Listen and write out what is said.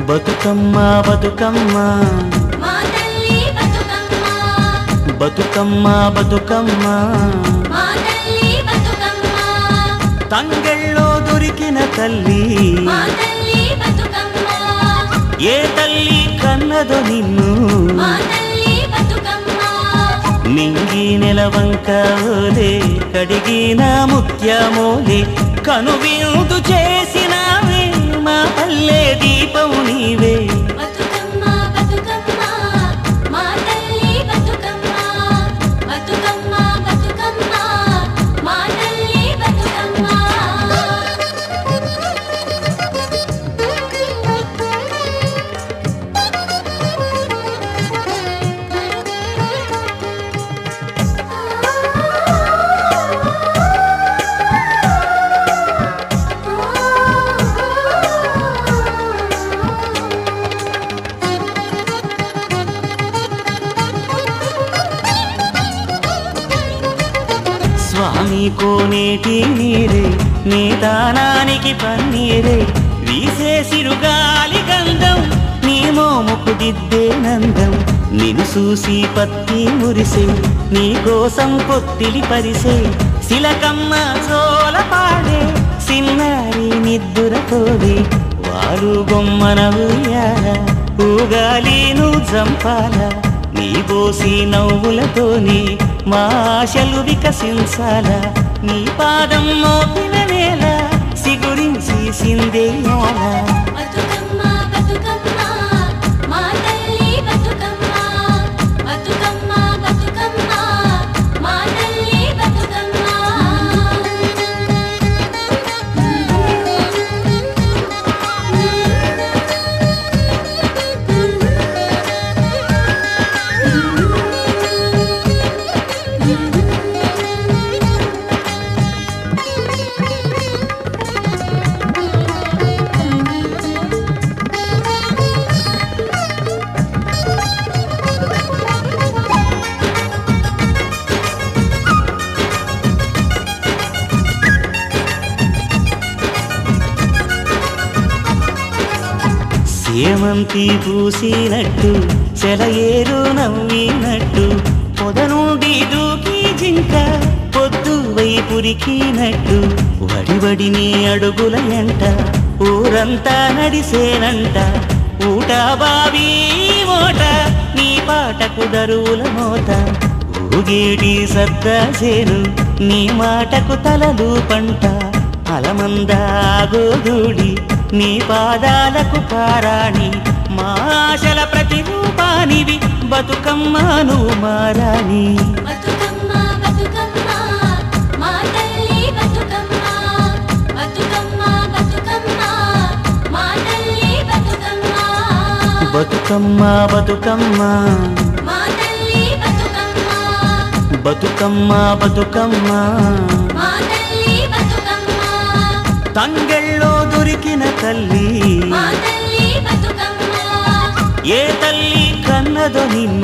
బతుకమ్మ బతుకమ్మ మా తల్లి బతుకమ్మ బతుకమ్మ బతుకమ్మ మా తల్లి బతుకమ్మ తంగెళ్ళో దొరికిన తల్లి మా తల్లి బతుకమ్మ ఏ తల్లి కన్నదో నిన్ను మా తల్లి బతుకమ్మ నింగి నెలవంక ఓలే కడిగిన ముత్యమోలే కనువిందు చేసినావే మా పల్లె దీపం నీవే బతుకమ్మ బతుకమ్మ మా తల్లి బతుకమ్మ బతుకమ్మ బతుకమ్మ మా తల్లి బతుకమ్మ స్వామి కోనేటి నీరే నీ దానానికి పన్నీరే వీసే సిరుగాలి గంధం నీ మోముకు దిద్దే నందం నిన్ను చూసి పత్తి మురిసే నీ కోసం పొత్తిలి పరిసే శిలకమ్మ చోల పాడే సిన్నారి నిద్దుర కోడే వారు బొమ్మన ఉయ్యాల ఊగాలి నువ్వు జంపాల నీ బోసి నవ్వులతోని మా ఆశలు వికసించాల నీ పాదం మోపిన వేళ సిగురించి సిందేయాల బతుకమ్మ బతుకమ్మ మా తల్లి బతుకమ్మ బతుకమ్మ బతుకమ్మ మా తల్లి బతుకమ్మ సేమంతి పూసినట్టు చెలయేరు నవ్వినట్టు పొద నుండి దూకి జింక పొద్దు వైపురికినట్టు వడివడి నీ అడుగుల ఎంట ఊరంతా నడిసేనంట ఊట బావి మోట నీ పాటకు దరువుల మోత ఊగేటి సద్దాసేను నీ మాటకు తలలు పంట అలమందాగోదూడి నీ పాదాలకు పారాణి మా ఆశల ప్రతిరూపానివి బతుకమ్మను మారాని బతుకమ్మ బతుకమ్మ మా తల్లి బతుకమ్మ బతుకమ్మ బతుకమ్మ మా తల్లి బతుకమ్మ బతుకమ్మ బతుకమ్మ మా తల్లి బతుకమ్మ బతుకమ్మ బతుకమ్మ మా తల్లి బతుకమ్మ తంగెళ్ళో దొరికిన తల్లి మా తల్లి బతుకమ్మ ఏ తల్లి కన్నదో నిన్ను